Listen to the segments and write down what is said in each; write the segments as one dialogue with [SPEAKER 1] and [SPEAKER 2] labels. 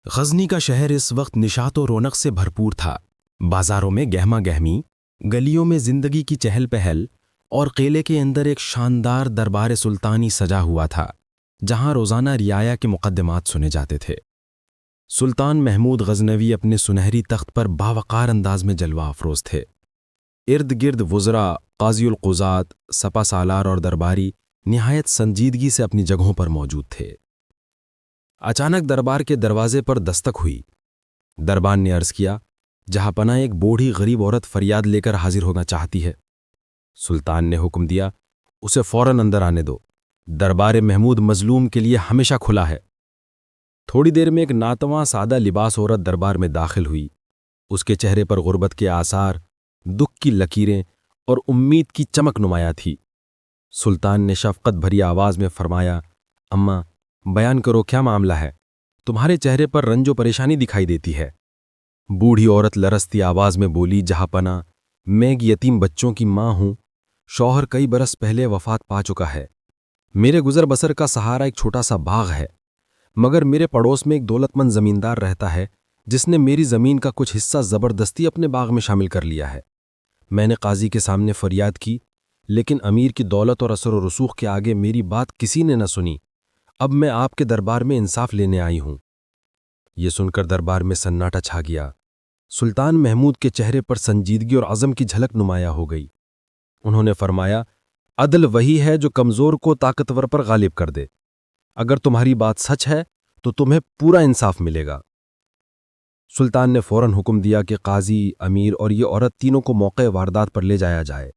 [SPEAKER 1] غزنی کا شہر اس وقت نشاط و رونق سے بھرپور تھا۔ بازاروں میں گہما گہمی، گلیوں میں زندگی کی چہل پہل، اور قلعے کے اندر ایک شاندار دربار سلطانی سجا ہوا تھا، جہاں روزانہ رعایا کے مقدمات سنے جاتے تھے۔ سلطان محمود غزنوی اپنے سنہری تخت پر باوقار انداز میں جلوہ افروز تھے۔ ارد گرد وزراء، قاضی القضات، سپہ سالار اور درباری نہایت سنجیدگی سے اپنی جگہوں پر موجود تھے۔ اچانک دربار کے دروازے پر دستک ہوئی۔ دربان نے عرض کیا، جہاں پناہ ایک بوڑھی غریب عورت فریاد لے کر حاضر ہونا چاہتی ہے۔ سلطان نے حکم دیا، اسے فوراً اندر آنے دو۔ دربار محمود مظلوم کے لیے ہمیشہ کھلا ہے۔ تھوڑی دیر میں ایک ناتواں سادہ لباس عورت دربار میں داخل ہوئی۔ اس کے چہرے پر غربت کے آثار، دکھ کی لکیریں اور امید کی چمک نمایاں تھی۔ سلطان نے شفقت بھری آواز میں فرمایا، اماں، بیان کرو، کیا معاملہ ہے؟ تمہارے چہرے پر رنج و پریشانی دکھائی دیتی ہے۔ بوڑھی عورت لرزتی آواز میں بولی، جہاں پناہ، میں ایک یتیم بچوں کی ماں ہوں۔ شوہر کئی برس پہلے وفات پا چکا ہے۔ میرے گزر بسر کا سہارا ایک چھوٹا سا باغ ہے، مگر میرے پڑوس میں ایک دولت مند زمیندار رہتا ہے جس نے میری زمین کا کچھ حصہ زبردستی اپنے باغ میں شامل کر لیا ہے۔ میں نے قاضی کے سامنے فریاد کی، لیکن امیر کی دولت اور اثر و رسوخ کے آگے میری بات کسی نے نہ سنی۔ اب میں آپ کے دربار میں انصاف لینے آئی ہوں۔ یہ سن کر دربار میں سناٹا چھا گیا۔ سلطان محمود کے چہرے پر سنجیدگی اور عزم کی جھلک نمایاں ہو گئی۔ انہوں نے فرمایا، عدل وہی ہے جو کمزور کو طاقتور پر غالب کر دے۔ اگر تمہاری بات سچ ہے تو تمہیں پورا انصاف ملے گا۔ سلطان نے فوراً حکم دیا کہ قاضی، امیر اور یہ عورت تینوں کو موقع واردات پر لے جایا جائے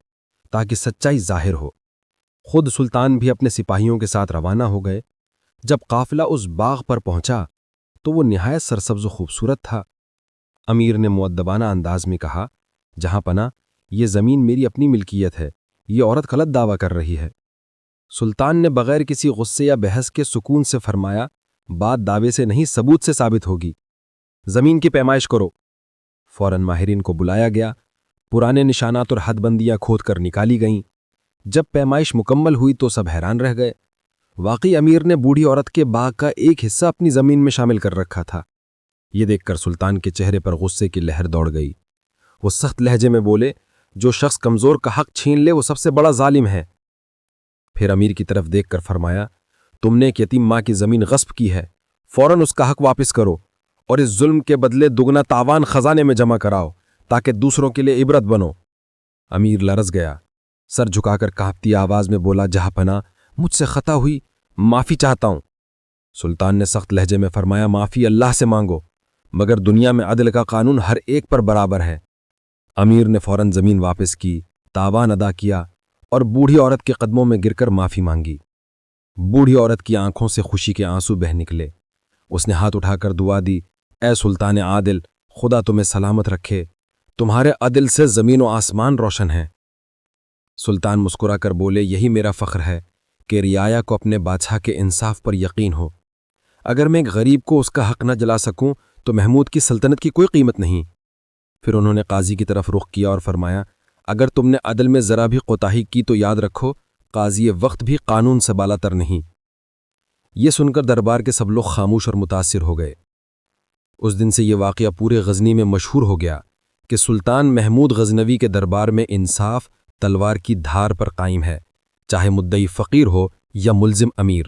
[SPEAKER 1] تاکہ سچائی ظاہر ہو۔ خود سلطان بھی اپنے سپاہیوں کے ساتھ روانہ ہو گئے۔ جب قافلہ اس باغ پر پہنچا تو وہ نہایت سرسبز و خوبصورت تھا۔ امیر نے مؤدبانہ انداز میں کہا، جہاں پناہ، یہ زمین میری اپنی ملکیت ہے، یہ عورت غلط دعویٰ کر رہی ہے۔ سلطان نے بغیر کسی غصے یا بحث کے سکون سے فرمایا، بات دعوے سے نہیں ثبوت سے ثابت ہوگی۔ زمین کی پیمائش کرو۔ فوراً ماہرین کو بلایا گیا۔ پرانے نشانات اور حد بندیاں کھود کر نکالی گئیں۔ جب پیمائش مکمل ہوئی تو سب حیران رہ گئے۔ واقعی امیر نے بوڑھی عورت کے باغ کا ایک حصہ اپنی زمین میں شامل کر رکھا تھا۔ یہ دیکھ کر سلطان کے چہرے پر غصے کی لہر دوڑ گئی۔ وہ سخت لہجے میں بولے، جو شخص کمزور کا حق چھین لے وہ سب سے بڑا ظالم ہے۔ پھر امیر کی طرف دیکھ کر فرمایا، تم نے ایک یتیم ماں کی زمین غصب کی ہے، فوراً اس کا حق واپس کرو اور اس ظلم کے بدلے دگنا تاوان خزانے میں جمع کراؤ تاکہ دوسروں کے لیے عبرت بنو۔ امیر لرز گیا، سر جھکا کر کانپتی آواز میں بولا، جہاں پناہ، مجھ سے خطا ہوئی، معافی چاہتا ہوں۔ سلطان نے سخت لہجے میں فرمایا، معافی اللہ سے مانگو، مگر دنیا میں عدل کا قانون ہر ایک پر برابر ہے۔ امیر نے فوراً زمین واپس کی، تاوان ادا کیا اور بوڑھی عورت کے قدموں میں گر کر معافی مانگی۔ بوڑھی عورت کی آنکھوں سے خوشی کے آنسو بہہ نکلے۔ اس نے ہاتھ اٹھا کر دعا دی، اے سلطان عادل، خدا تمہیں سلامت رکھے، تمہارے عدل سے زمین و آسمان روشن ہیں۔ سلطان مسکرا کر بولے، یہی میرا فخر ہے کہ رعایا کو اپنے بادشاہ کے انصاف پر یقین ہو۔ اگر میں ایک غریب کو اس کا حق نہ جلا سکوں تو محمود کی سلطنت کی کوئی قیمت نہیں۔ پھر انہوں نے قاضی کی طرف رخ کیا اور فرمایا، اگر تم نے عدل میں ذرا بھی کوتاہی کی تو یاد رکھو، قاضی وقت بھی قانون سے بالا تر نہیں۔ یہ سن کر دربار کے سب لوگ خاموش اور متاثر ہو گئے۔ اس دن سے یہ واقعہ پورے غزنی میں مشہور ہو گیا کہ سلطان محمود غزنوی کے دربار میں انصاف تلوار کی دھار پر قائم ہے، چاہے مدعی فقیر ہو یا ملزم امیر۔